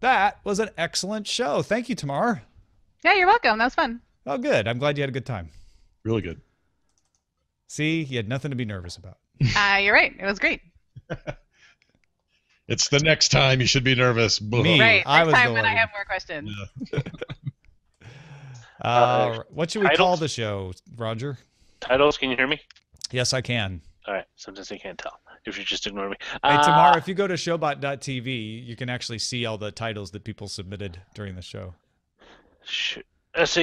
That was an excellent show. Thank you, Tamar. Yeah, you're welcome. That was fun. Oh, good. I'm glad you had a good time. Really good. See, you had nothing to be nervous about. You're right. It was great. It's the next time you should be nervous. Me. Right. I Next was time the when I one. have more questions. Yeah. What should we call Titles? the show, Roger? Titles, can you hear me? Yes, I can. All right. Sometimes I can't tell if you just ignore me. Hey, Tamar, if you go to showbot.tv, you can actually see all the titles that people submitted during the show. SHOWBOT.TV.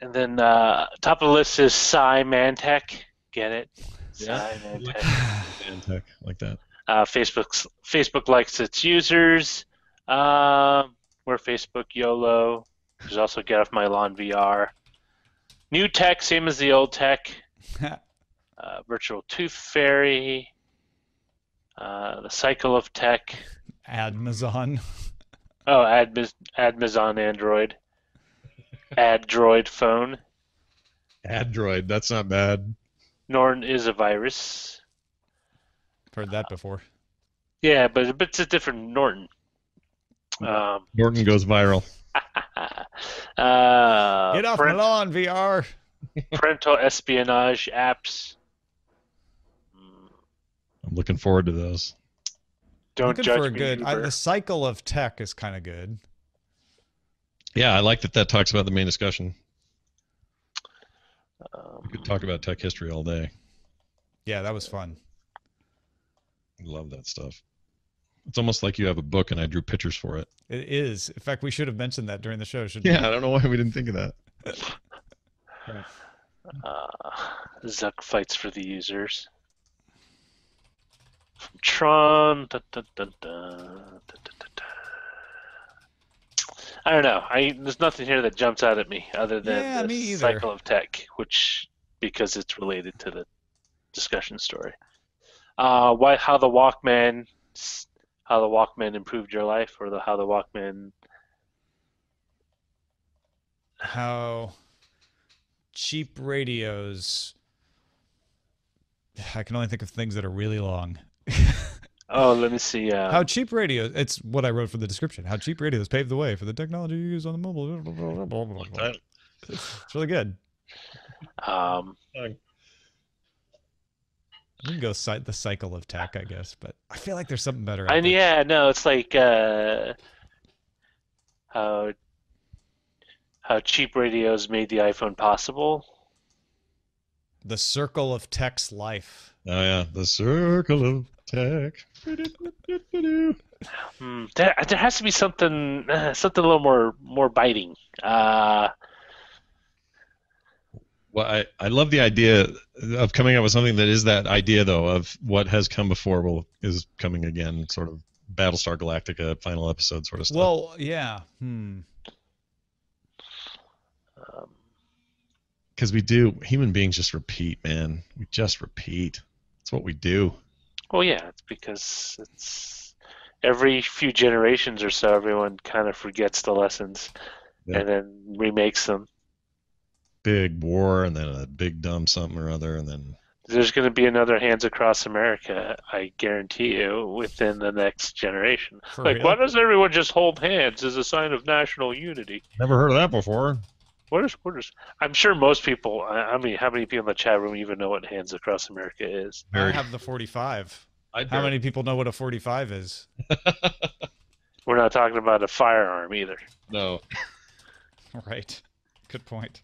And then top of the list is Symantec. Get it? Yeah. Symantec. Tech like that. Facebook likes its users. We're Facebook YOLO. There's also Get Off My Lawn VR. New tech, same as the old tech. Virtual Tooth Fairy. The Cycle of Tech. Amazon. Oh, Admazon Android. Adroid Phone. Android, that's not bad. Norton is a virus. Heard that before. Yeah, but it's a different Norton. Norton goes viral. Get off my lawn, VR. Parental espionage apps. I'm looking forward to those. Don't Looking judge for a me, good. Uber. The cycle of tech is kind of good. Yeah, I like that talks about the main discussion. We could talk about tech history all day. Yeah, that was fun. I love that stuff. It's almost like you have a book and I drew pictures for it. It is. In fact, we should have mentioned that during the show, shouldn't Yeah, I don't know why we didn't think of that. Zuck fights for the users. From Tron. Dun, dun, dun, dun, dun, dun, dun. I don't know. There's nothing here that jumps out at me other than me the either. cycle of tech, which because it's related to the discussion story. How the Walkman improved your life, or how the Walkman. How cheap radios. I can only think of things that are really long. Oh, let me see. How cheap radios. It's what I wrote for the description. How cheap radios paved the way for the technology you use on the mobile. It's really good. We can go the cycle of tech, I guess, but I feel like there's something better. And yeah, no, it's like how cheap radios made the iPhone possible. The circle of tech's life. Oh yeah, the circle of tech. There has to be something a little more biting. Well, I love the idea of coming up with something that is that idea, though, of what has come before is coming again, sort of Battlestar Galactica final episode sort of stuff. Well, yeah. Because human beings just repeat, man. We just repeat. That's what we do. Well, yeah, it's because it's every few generations or so, everyone kind of forgets the lessons and then remakes them. Big war, and then a big dumb something or other, and then there's going to be another Hands Across America, I guarantee you, within the next generation. Why doesn't everyone just hold hands as a sign of national unity? Never heard of that before. What is? I'm sure most people. How many people in the chat room even know what Hands Across America is? I have the 45. How many people know what a 45 is? We're not talking about a firearm either. No. Right. Good point.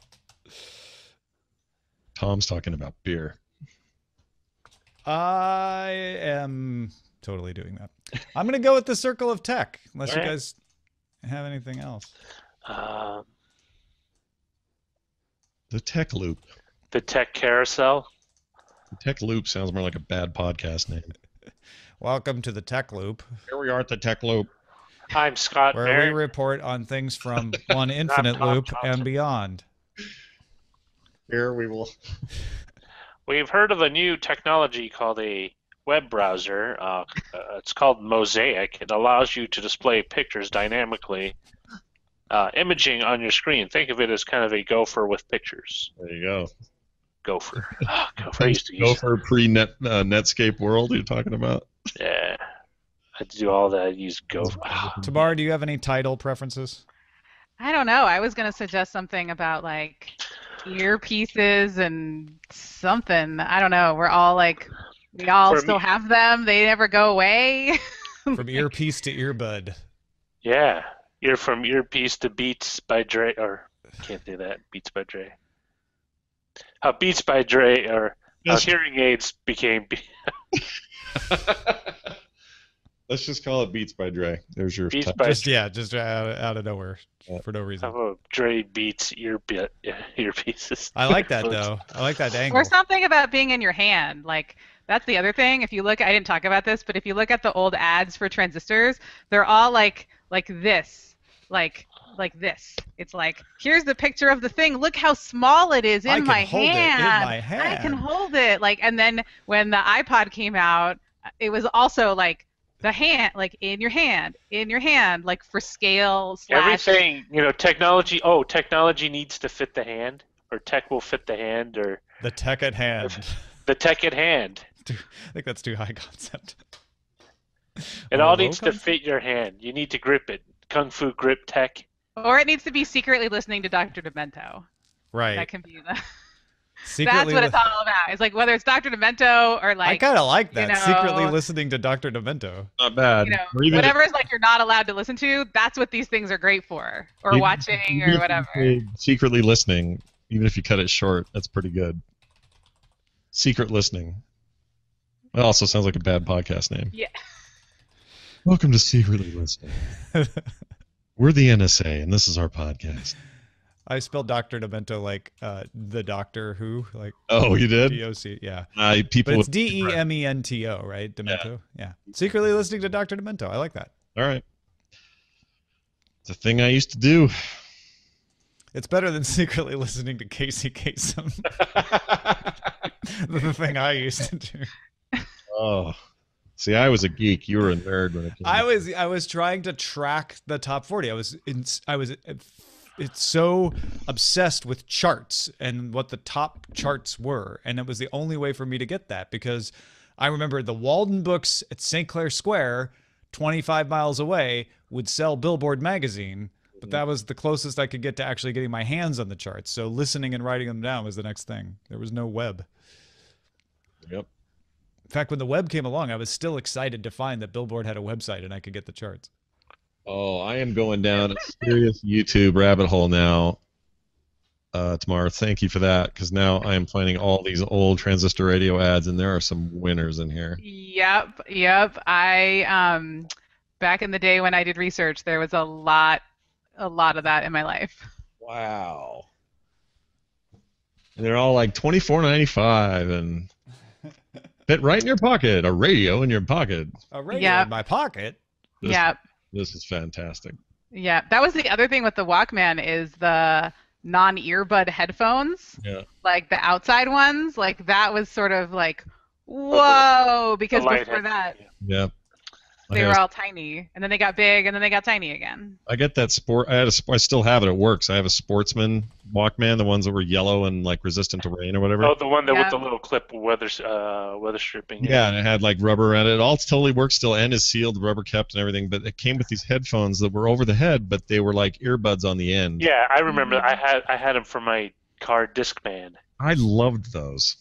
Tom's talking about beer. I am totally doing that. I'm going to go with the circle of tech, unless you guys have anything else. The tech loop. The tech carousel. The tech loop sounds more like a bad podcast name. Welcome to the tech loop. Here we are at the tech loop. I'm Scott where Merritt. we report on things from one infinite loop and beyond. Here we will. We've heard of a new technology called a web browser. It's called Mosaic. It allows you to display pictures dynamically, imaging on your screen. Think of it as kind of a Gopher with pictures. There you go. Gopher. Gopher. I used to use Gopher pre-Netscape world you're talking about? Yeah. I do all that. I use Go. Tamara, do you have any title preferences? I don't know. I was gonna suggest something about like earpieces and something. I don't know. We all For still me- have them. They never go away. From earpiece to earbud. Yeah, from earpiece to Beats by Dre, or can't do that. Beats by Dre. How Beats by Dre, or how Yes. hearing aids became. Let's just call it Beats by Dre. There's your Beats title. by Just out of nowhere for no reason. How about Dre Beats earpieces? I like that though. I like that angle. Or something about being in your hand. Like that's the other thing. If you look, I didn't talk about this, but if you look at the old ads for transistors, they're all like this, like this. It's like, here's the picture of the thing. Look how small it is I in can my hold it in hand. my I can hand. hold it. Like, and then when the iPod came out, it was also like the hand, like in your hand, like for scale slash. Everything, technology. Oh, technology needs to fit the hand, or tech will fit the hand, or The tech at hand. the tech at hand. I think that's too high concept. It Or all low needs to concept? fit your hand. You need to grip it. Kung Fu grip tech. Or it needs to be secretly listening to Dr. Demento. Right. That can be the. That's Secretly what it's all about. It's like whether it's Dr. Demento or I like kind of like that. you know, Secretly listening to Dr. Demento. Not bad. Or even whatever is like you're not allowed to listen to. That's what these things are great for, or watching, even or if you whatever. say secretly listening, even if you cut it short, that's pretty good. Secret listening. That also sounds like a bad podcast name. Yeah. Welcome to Secretly Listening. We're the NSA, and this is our podcast. I spelled Dr. Demento like the Doctor Who, like Oh, you did? DOC. Yeah. People. But it's Demento, right? Demento. Yeah. Secretly listening to Dr. Demento. I like that. All right. It's a thing I used to do. It's better than secretly listening to Casey Kasem. The thing I used to do. Oh, see, I was a geek. You were a nerd when it came. I was trying to track the top 40. It's so obsessed with charts and what the top charts were, and it was the only way for me to get that, because I remember the Walden Books at St. Clair Square, 25 miles away, would sell Billboard magazine, but that was the closest I could get to actually getting my hands on the charts. So listening and writing them down was the next thing. There was no web. Yep. In fact, when the web came along, I was still excited to find that Billboard had a website and I could get the charts. Oh, I am going down a serious YouTube rabbit hole now. Tamara, thank you for that, because now I am finding all these old transistor radio ads, and there are some winners in here. Yep. I back in the day when I did research, there was a lot of that in my life. Wow. And they're all like $24.95 and fit right in your pocket. A radio in your pocket. A radio in my pocket? This, Yep. This is fantastic. Yeah, that was the other thing with the Walkman is the non-earbud headphones. Yeah. Like the outside ones, like that was sort of like, whoa, because light before head- that Yep. they were all tiny, and then they got big, and then they got tiny again. I get that sport. I still have it. It works. I have a Sportsman Walkman, the ones that were yellow and like resistant to rain or whatever. Oh, the one that Yeah. with the little clip weather stripping. Yeah, and it had like rubber in it. It all totally works still, and is sealed, rubber kept, and everything. But it came with these headphones that were over the head, but they were like earbuds on the end. Yeah, I remember. I had them for my car Discman. I loved those.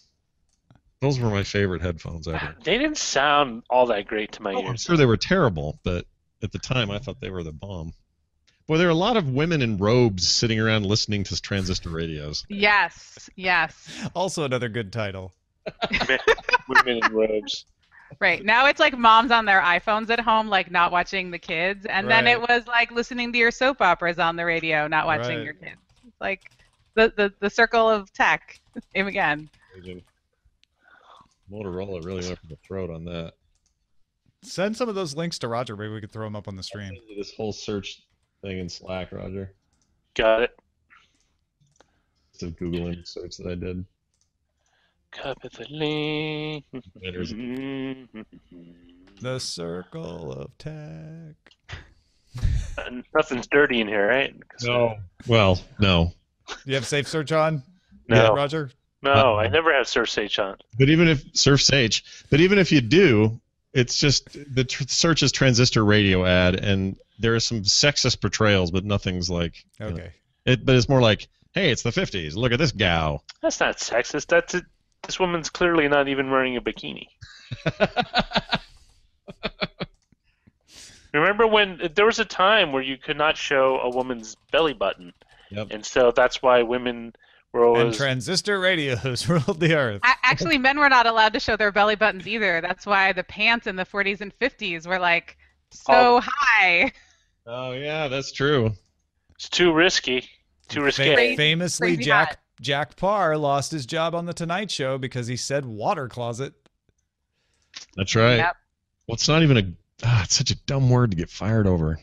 Those were my favorite headphones ever. They didn't sound all that great to my Oh, I'm ears. sure they were terrible, but at the time I thought they were the bomb. Boy, there are a lot of women in robes sitting around listening to transistor radios. Yes. Also another good title. Women in robes. Right. Now it's like moms on their iPhones at home, like not watching the kids. And then it Right. was like listening to your soap operas on the radio, not watching Right. your kids. It's like the circle of tech. Him again. Motorola really went for the throat on that. Send some of those links to Roger. Maybe we could throw them up on the stream. This whole search thing in Slack, Roger. Got it. It's a Google image search that I did. Copy the link. Winners. The circle of tech. Nothing's dirty in here, right? 'Cause, Well, no. You have safe search on? No. Roger? No, I never have Surf Sage on. But even if Surf Sage, but even if you do, It's just the search is transistor radio ad, and there are some sexist portrayals, but nothing's like Okay. But it's more like, hey, it's the 50s. Look at this gal. That's not sexist. That's it. This woman's clearly not even wearing a bikini. Remember when there was a time where you could not show a woman's belly button, and so that's why women were always. And transistor radios ruled the earth. Actually, men were not allowed to show their belly buttons either. That's why the pants in the 40s and 50s were like so high. Oh yeah, that's true. It's too risky. Too risque. Famously, Crazy hot. Jack Parr lost his job on the Tonight Show because he said water closet. That's right. Yep. Well, it's not even it's such a dumb word to get fired over.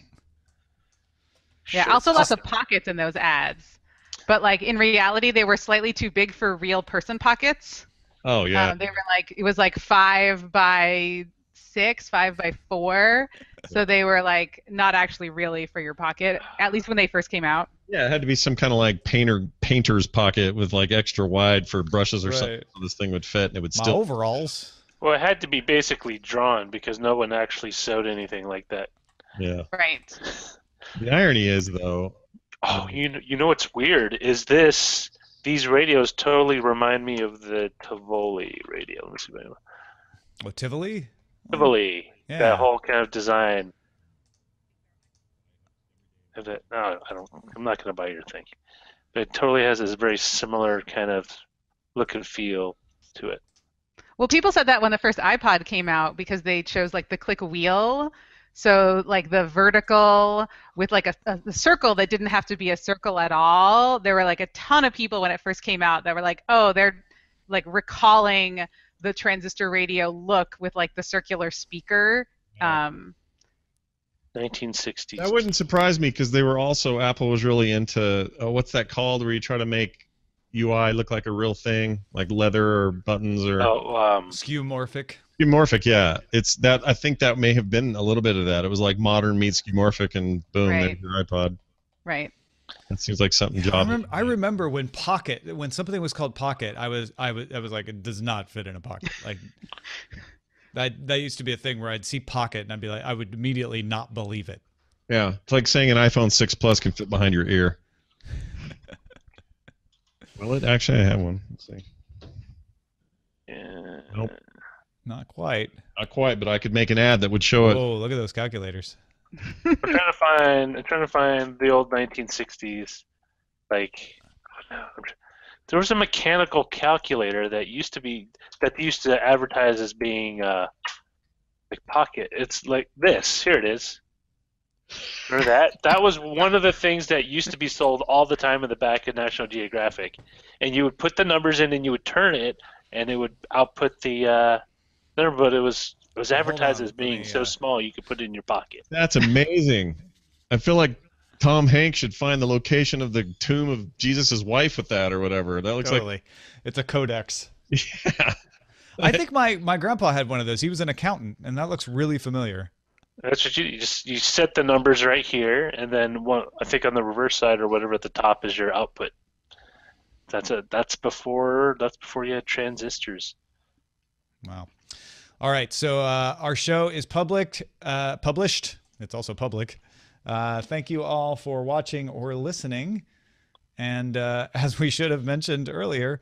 Yeah, also lots of pockets in those ads. But like in reality, they were slightly too big for real person pockets. Oh yeah. They were like, it was like 5 by 6, 5 by 4. So they were like not actually really for your pocket, at least when they first came out. Yeah, it had to be some kind of like painter's pocket with like extra wide for brushes or something, so this thing would fit and it would My still. overalls. Well, it had to be basically drawn because no one actually sewed anything like that. Yeah. Right. The irony is though. Oh, you know what's weird is these radios totally remind me of the Tivoli radio. Let me see if I know. Oh, Tivoli? Tivoli. Yeah. That whole kind of design. No, I'm not going to buy your thing. But it totally has this very similar kind of look and feel to it. Well, people said that when the first iPod came out because they chose like the click wheel. So like the vertical with like a circle that didn't have to be a circle at all. There were like a ton of people when it first came out that were like, oh, they're like recalling the transistor radio look with like the circular speaker. 1960s. That wouldn't surprise me because Apple was really into what's that called where you try to make UI look like a real thing, like leather or buttons or Skeuomorphic. Skeuomorphic, yeah. It's that. I think that may have been a little bit of that. It was like modern meets skeuomorphic, and boom, there's your iPod. Right. That seems like something. I remember when when something was called Pocket, I was like, it does not fit in a pocket. Like that used to be a thing where I'd see Pocket and I'd be like, I would immediately not believe it. Yeah, it's like saying an iPhone 6 Plus can fit behind your ear. Well, I have one. Let's see. Yeah. Nope. Not quite. Not quite, but I could make an ad that would show it. Oh, look at those calculators. I'm trying to find the old 1960s. Like, there was a mechanical calculator that used to advertise as being like Pocket. It's like this. Here it is. Remember that? That was one of the things that used to be sold all the time in the back of National Geographic. And you would put the numbers in and you would turn it and it would output the number, but it was advertised as being so small you could put it in your pocket. That's amazing. I feel like Tom Hanks should find the location of the tomb of Jesus' wife with that or whatever. That looks like it's a codex. Yeah. I think my grandpa had one of those. He was an accountant, and that looks really familiar. That's what you set the numbers right here, and then I think on the reverse side or whatever at the top is your output. That's before you had transistors. Wow. All right, so our show is published. It's also public. Thank you all for watching or listening. And as we should have mentioned earlier,